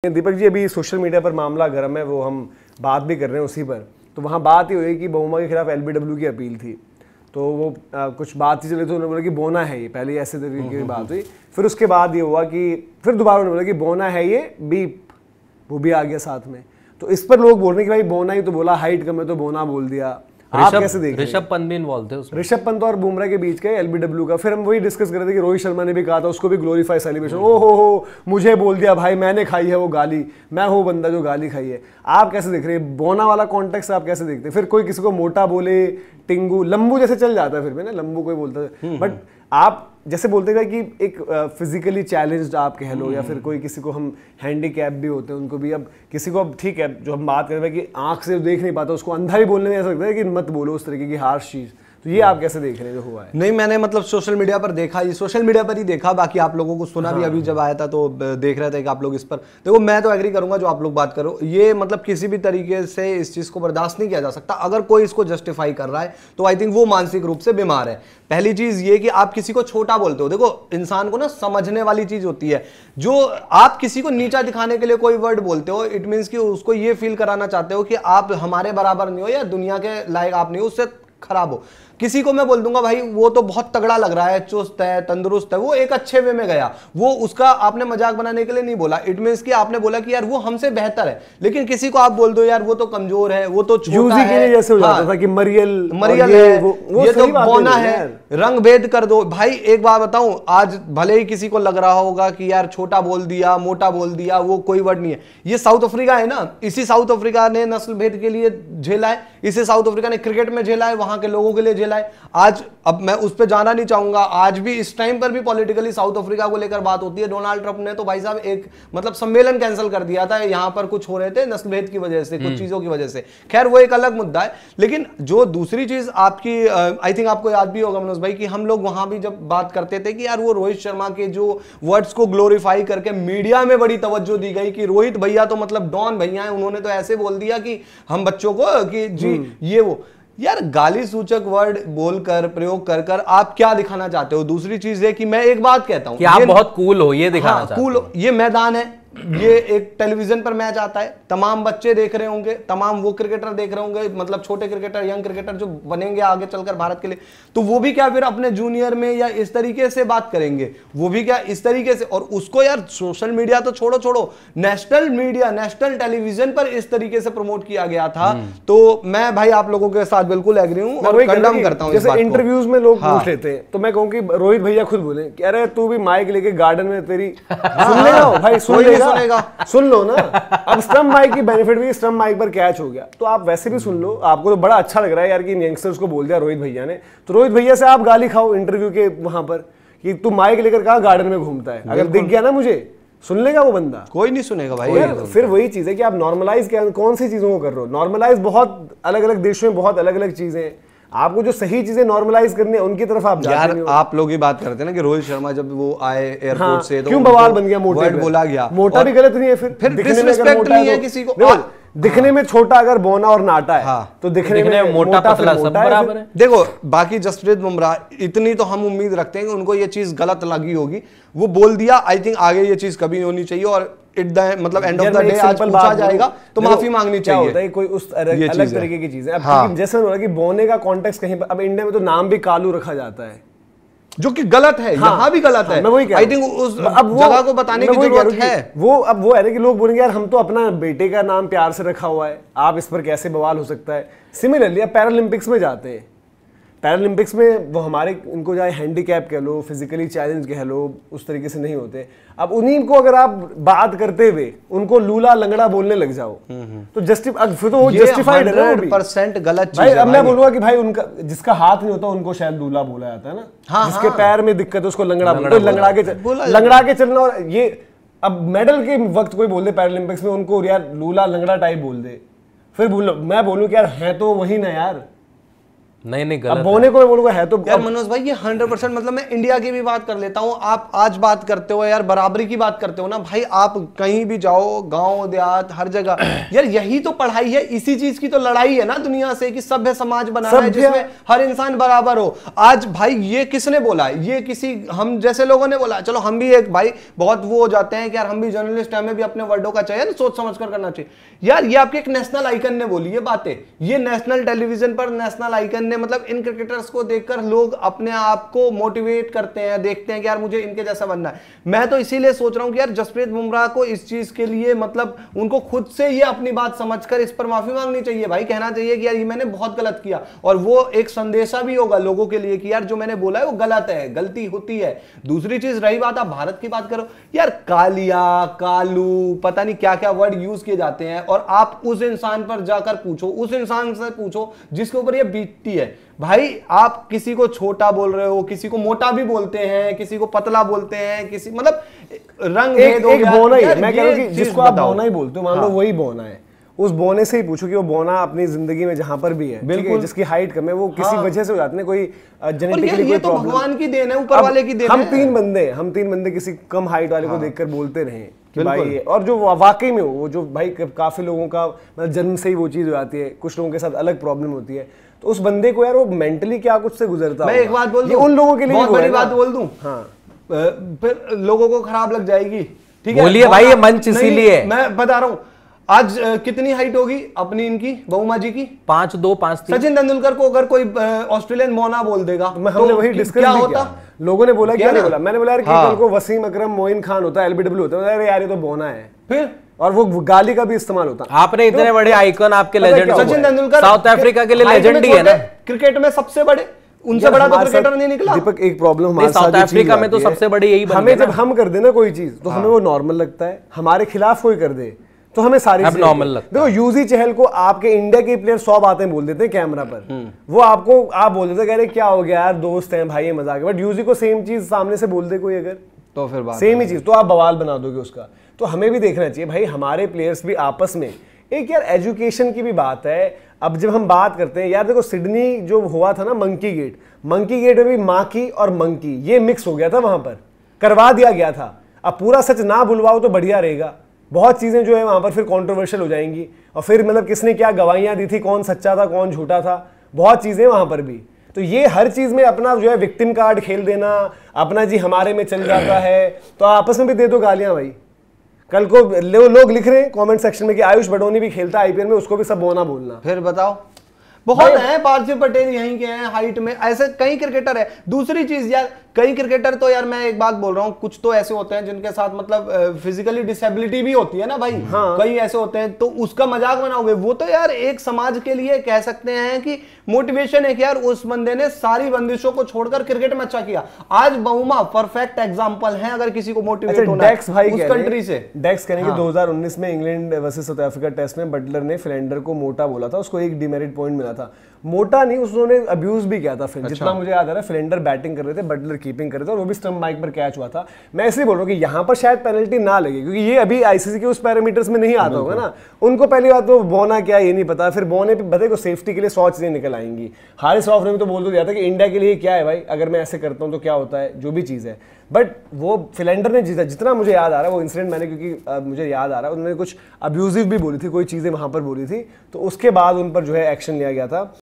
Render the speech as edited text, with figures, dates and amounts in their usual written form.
दीपक जी, अभी social media पर मामला गर्म है, वो हम बात भी कर रहे हैं उसी पर। तो वहाँ बात ही हुई कि बहुमा के खिलाफ एलबीडब्ल्यू की अपील थी, तो वो कुछ बात ही चली, तो उन्होंने बोला कि बोना है ये, पहले ऐसे तरीके की बात हुई, फिर उसके बाद ये हुआ कि फिर दोबारा उन्होंने बोला कि बोना है ये, बीप वो भी आ गया साथ में। तो इस पर लोग बोल रहे हैं कि भाई बोना ही तो बोला, हाइट कम है तो बोना बोल दिया। आप कैसे देख रहे हैं? ऋषभ पंत भी इन्वॉल्व थे उसमें। ऋषभ पंत और बुमराह के बीच का एलबीडब्ल्यू का। फिर हम वही डिस्कस कर रहे थे कि रोहित शर्मा ने भी कहा था, उसको भी ग्लोरीफाई सेलिब्रेशन, ओ हो मुझे बोल दिया भाई, मैंने खाई है वो गाली, मैं हूँ बंदा जो गाली खाई है। आप कैसे देख रहे हैं बोना वाला कॉन्टेक्स्ट? आप कैसे देखते हैं? फिर कोई किसी को मोटा बोले, टिंगू, लंबू जैसे चल जाता है फिर भी ना, लंबू कोई बोलता है, बट आप जैसे बोलते हैं कि एक फिजिकली चैलेंज्ड आप कह लो, या फिर कोई किसी को हम हैंडीकैप भी होते हैं उनको भी, अब किसी को अब ठीक है जो हम बात कर रहे हैं कि आंख से देख नहीं पाता, उसको अंधा भी बोलने में ऐसा लगता है कि मत बोलो उस तरीके की हार्श चीज। तो ये आप कैसे देख रहे हैं जो हुआ है? नहीं, मैंने मतलब सोशल मीडिया पर देखा, ये सोशल मीडिया पर ही देखा, बाकी आप लोगों को सुना भी अभी जब आया था तो देख रहे थे कि आप लोग इस पर देखो। मैं तो एग्री करूंगा जो आप लोग बात करो, ये मतलब किसी भी तरीके से इस चीज को बर्दाश्त नहीं किया जा सकता। अगर कोई इसको जस्टिफाई कर रहा है तो आई थिंक वो मानसिक रूप से बीमार है। पहली चीज ये कि आप किसी को छोटा बोलते हो, देखो इंसान को ना समझने वाली चीज होती है। जो आप किसी को नीचा दिखाने के लिए कोई वर्ड बोलते हो, इट मीन्स कि उसको ये फील कराना चाहते हो कि आप हमारे बराबर नहीं हो या दुनिया के लायक आप नहीं हो, उससे खराब हो। किसी को मैं बोल दूंगा भाई वो तो बहुत तगड़ा लग रहा है, चुस्त है, तंदुरुस्त है, वो एक अच्छे वे में गया, वो उसका आपने मजाक बनाने के लिए नहीं बोला। इट मींस कि आपने बोला कि यार वो हमसे बेहतर है। लेकिन किसी को आप बोल दो यार वो तो कमजोर है, वो तो छोटा है, जैसे हो जाता था कि मरियल है, ये तो बोना है, रंग भेद कर दो। भाई एक बात बताऊं, आज भले ही किसी को लग रहा होगा कि यार छोटा बोल दिया, मोटा बोल दिया, वो कोई वर्ड नहीं है। ये साउथ अफ्रीका है ना, इसी साउथ अफ्रीका ने नस्ल भेद के लिए झेला है, इसी साउथ अफ्रीका ने क्रिकेट में झेला है, वहां के लोगों के लिए झेला है। आज अब मैं उस पर जाना नहीं चाहूंगा, आज भी इस टाइम पर भी पॉलिटिकली साउथ अफ्रीका को लेकर बात होती है। डोनाल्ड ट्रंप ने तो भाई साहब एक मतलब सम्मेलन कैंसिल कर दिया था, यहां पर कुछ हो रहे थे नस्लभेद की वजह से, कुछ चीजों की वजह से। खैर वो एक अलग मुद्दा है। लेकिन जो दूसरी चीज आपकी आई थिंक आपको याद भी होगा मनोज भाई कि हम लोग वहां भी जब बात करते थे कि यार वो रोहित शर्मा के जो वर्ड्स को ग्लोरीफाई करके मीडिया में बड़ी तवज्जो दी गई कि रोहित भैया तो मतलब डॉन भैया है, उन्होंने तो ऐसे बोल दिया कि हम बच्चों को कि जी ये वो। यार गाली सूचक वर्ड बोलकर प्रयोग कर कर आप क्या दिखाना चाहते हो? दूसरी चीज है कि मैं एक बात कहता हूं कि आप बहुत कूल हो, ये दिखाना चाहते हो। कूल, ये मैदान है, ये एक टेलीविजन पर मैच आता है, तमाम बच्चे देख रहे होंगे, तमाम वो क्रिकेटर देख रहे होंगे, मतलब छोटे क्रिकेटर, यंग क्रिकेटर जो बनेंगे आगे चलकर भारत के लिए, तो वो भी क्या फिर अपने जूनियर में या इस तरीके से बात करेंगे? वो भी क्या इस तरीके से? और उसको यार सोशल मीडिया तो छोड़ो, नेशनल मीडिया, नेशनल टेलीविजन पर इस तरीके से प्रमोट किया गया था। तो मैं भाई आप लोगों के साथ बिल्कुल एग्री हूं और कंडम करता हूं। जैसे इंटरव्यूज में लोग पूछ लेते हैं तो मैं कहूं कि रोहित भैया खुद बोले कि अरे तू भी माइक लेके गार्डन में तेरी सुन लेगा भाई, सुन लो ना। अब स्टंप माइक की बेनिफिट भी, स्टंप माइक पर कैच हो गया तो आप वैसे भी सुन लो। आपको तो बड़ा अच्छा लग रहा है यार कि यंगस्टर्स को बोल दिया रोहित भैया ने, तो रोहित भैया से आप गाली खाओ इंटरव्यू के वहां पर कि तू माइक लेकर कहा गार्डन में घूमता है। अगर दिख गया ना मुझे, सुन लेगा वो बंदा? कोई नहीं सुनेगा भाई। फिर वही चीज है कि आप नॉर्मलाइज कौन सी चीजों को कर रहे हो? नॉर्मलाइज बहुत अलग अलग देशों में बहुत अलग अलग चीजें, आपको जो सही चीजें नॉर्मलाइज करनी है उनकी तरफ आप जाते नहीं हो। आप लोग ही बात करते हैं ना कि रोहित शर्मा जब वो आए एयरपोर्ट से तो क्यों बवाल बन गया? मोटा बोला गया, मोटा भी गलत नहीं है। फिर डिसरिस्पेक्ट नहीं है किसी को। दिखने में छोटा अगर बोना और नाटा है तो दिखने में मोटा पतला सब बराबर है। देखो बाकी जसप्रीत बुमराह इतनी तो हम उम्मीद रखते हैं कि उनको ये चीज गलत लगी होगी, वो बोल दिया। आई थिंक आगे ये चीज कभी नहीं होनी चाहिए और मतलब एंड ऑफ द डे आज पूछा जाएगा तो माफी मांगनी चाहिए। होता है कोई उस अलग तरीके की चीज है। अब जैसे बोला कि बोने का कॉन्टेक्स्ट कहीं पर, अब इंडिया में तो नाम भी कालू रखा जाता है जो कि गलत है। यहाँ भी गलत है। मैं वही आई थिंक उस जगह को बताने की जरूरत है। वो है ना कि लोग बोलेंगे यार हम तो अपना बेटे का नाम प्यार से रखा हुआ है, आप इस पर कैसे बवाल हो सकता है? सिमिलरली आप पैरालंपिक्स में जाते हैं, पैरालंपिक्स में वो हमारे इनको चाहे हैंडीकैप कह लो, फिजिकली चैलेंज कह लो, उस तरीके से नहीं होते। अब उन्हीं को अगर आप बात करते हुए उनको लूला लंगड़ा बोलने लग जाओ तो फिर तो वो जस्टिफाइड है ना। 100% गलत चीज है। अब मैं बोलूंगा कि भाई उनका जिसका हाथ नहीं होता उनको शायद लूला बोला जाता है ना, जिसके पैर में दिक्कत है उसको लंगड़ा लंगड़ा के चलना। और ये अब मेडल के वक्त कोई बोल दे पैरालंपिक्स में उनको यार लूला लंगड़ा टाइप बोल दे, फिर मैं बोलूं कि यार है तो वही ना यार, नहीं गलत। अब बोने को मैं बोलूंगा है तो यार मनोज भाई ये 100%, मतलब मैं इंडिया की भी बात कर लेता हूँ। आप आज बात करते हो यार, बराबरी की बात करते हो ना भाई, आप कहीं भी जाओ, गांव देहात हर जगह यार यही तो पढ़ाई है, इसी चीज की तो लड़ाई है ना दुनिया से, कि सभ्य समाज बनाना है जिसमें हर इंसान बराबर हो। आज भाई ये किसने बोला? ये किसी हम जैसे लोगों ने बोला। चलो हम भी एक भाई बहुत वो हो जाते हैं कि यार हम भी जर्नलिस्ट हैं, हमें भी अपने वर्डों का चयन सोच समझ कर करना चाहिए। यार ये आपके एक नेशनल आइकन ने बोली ये बातें, ये नेशनल टेलीविजन पर नेशनल आइकन ने, मतलब इन क्रिकेटर्स को देखकर लोग अपने आप को मोटिवेट करते हैं, देखते हैं कि यार मुझे इनके जैसा बनना है। मैं तो इसीलिए सोच रहा हूं कि यार जसप्रीत बुमराह को इस चीज के लिए, मतलब उनको खुद से ये अपनी बात समझकर इस पर माफी मांगनी चाहिए भाई, कहना चाहिए कि यार ये मैंने बहुत गलत किया, और वो एक संदेशा भी होगा लोगों के लिए कि यार जो मैंने बोला है वो गलत है, गलती होती है। दूसरी चीज रही बात आप भारत की बात करो, यार कालिया, कालू, पता नहीं क्या क्या वर्ड यूज किए जाते हैं, और आप उस इंसान पर जाकर पूछो, उस इंसान से पूछो जिसके ऊपर ये बीतती है। भाई आप किसी को छोटा बोल रहे हो, किसी को मोटा भी बोलते हैं, किसी को पतला बोलते हैं, किसी मतलब रंग भेद हो गया। बोना ही है, मैं कह रहा हूं कि जिसको आप बोना ही बोलते हो, मान लो वही बोना है, उस बोने से ही पूछो कि वो बोना अपनी जिंदगी में जहां पर भी है, बिल्कुल जिसकी हाइट कम है, वो किसी वजह से हो जाते हैं, कोई जेनेटिकली कोई तो भगवान की देन है, ऊपर वाले की देन है। हम तीन बंदे किसी कम हाइट वाले को देखकर बोलते रहे कि भाई, और जो वाकई में वो जो भाई काफी लोगों का मतलब जन्म से ही वो चीज हो जाती है, कुछ लोगों के साथ अलग प्रॉब्लम होती है, तो उस बंदे को यार वो मेंटली क्या कुछ से गुजरता है। मैं एक बात बोल दूं, उन लोगों के लिए बहुत बड़ी बात बोल दूं, हाँ फिर लोगों को खराब लग जाएगी, ठीक है? बोलिए भाई, ये मंच इसीलिए मैं बता रहा हूं। आज कितनी हाइट होगी अपनी, इनकी बहुमा जी की? 5'2", 5'3". सचिन तेंदुलकर को अगर कोई ऑस्ट्रेलियन बोना बोल देगा हमने वही डिस्कस क्या होता? लोगों ने बोला, क्या नहीं बोला, मैंने बोला यार कि कल को वसीम अकरम, मोइन खान होता है, एलबीडब्ल्यू होता है, यार ये तो बोना है, फिर और वो गाली का भी इस्तेमाल होता। आपने इतने बड़े आइकन आपके legend, Sachin Tendulkar south Africa के लिए लेजेंड ही है ना क्रिकेट में, सबसे बड़े, उनसे बड़ा तो क्रिकेटर नहीं निकला। दीपक एक प्रॉब्लम हमारे साउथ अफ्रीका में तो सबसे बड़ी यही, हमें जब हम कर दे ना कोई चीज तो हमें वो नॉर्मल लगता है, हमारे खिलाफ कोई कर दे तो हमें सारी चीजें नॉर्मल लगता है। देखो यूजी चहल को आपके इंडिया के प्लेयर 100 बातें बोल देते हैं कैमरा पर, वो आपको आप बोल देते हैं क्या हो गया यार, दोस्त हैं भाई, ये मजाक है, बट यूजी को सेम चीज सामने से बोल दे कोई अगर, तो फिर बात सेम ही चीज तो आप बवाल बना दोगे उसका। तो हमें भी देखना चाहिए भाई, हमारे प्लेयर्स भी आपस में एक यार एजुकेशन की भी बात है। अब जब हम बात करते हैं यार, देखो सिडनी जो हुआ था ना मंकी गेट में भी माकी और मंकी ये मिक्स हो गया था, वहां पर करवा दिया गया था। अब पूरा सच ना बुलवाओ तो बढ़िया रहेगा, बहुत चीजें जो है वहां पर फिर कंट्रोवर्शियल हो जाएंगी, और फिर मतलब किसने क्या गवाहियां दी थी, कौन सच्चा था कौन झूठा था, बहुत चीजें वहां पर भी। तो ये हर चीज में अपना जो है विक्टिम कार्ड खेल देना, अपना जी हमारे में चल जाता है, तो आपस में भी दे दो गालियां भाई। कल को लोग लिख रहे हैं कमेंट सेक्शन में कि आयुष बडोनी भी खेलता है आईपीएल में, उसको भी सब बोना बोलना, फिर बताओ। बहुत हैं, पार्थिव पटेल यहीं के हैं हाइट में, ऐसे कई क्रिकेटर है। दूसरी चीज यार, कई क्रिकेटर तो यार मैं एक बात बोल रहा हूँ, कुछ तो ऐसे होते हैं जिनके साथ मतलब फिजिकली डिसेबिलिटी भी होती है ना भाई, हाँ। कई ऐसे होते हैं, तो उसका मजाक बनाओगे, वो तो यार एक समाज के लिए कह सकते हैं कि मोटिवेशन है कि यार उस बंदे ने सारी बंदिशों को छोड़कर क्रिकेट में अच्छा किया। आज बहुमा परफेक्ट एग्जांपल है, अगर किसी को मोटिवेट होना है उस कंट्री से। डेक्स करेंगे 2019 में England versus South Africa test में बटलर ने फिलेंडर को मोटा बोला था, उसको एक डिमेरिट पॉइंट मिला था। मोटा नहीं, उसने अब्यूज भी किया था फिर, अच्छा। जितना मुझे याद आ रहा है फिलेंडर बैटिंग कर रहे थे, बटलर कीपिंग कर रहे थे, और वो भी स्टंप माइक पर कैच हुआ था। मैं इसलिए बोल रहा हूँ कि यहाँ पर शायद पेनल्टी ना लगे, क्योंकि ये अभी आईसीसी के उस पैरामीटर्स में नहीं आता होगा ना, उनको पहली बात तो बोना क्या ये नहीं पता, फिर बोने पे बता को सेफ्टी के लिए 100 चीजें निकल आएंगी। हारिस रऊफ ने भी तो बोल तो दिया था कि इंडिया के लिए क्या है भाई, अगर मैं ऐसे करता हूँ तो क्या होता है, जो भी चीज़ है। बट वो फिलेंडर ने जितना मुझे याद आ रहा है वो इंसिडेंट मैंने, क्योंकि मुझे याद आ रहा है उन्होंने कुछ अब्यूजिव भी बोली थी, कोई चीज़ें वहाँ पर बोली थी, तो उसके बाद उन पर जो है एक्शन लिया गया था।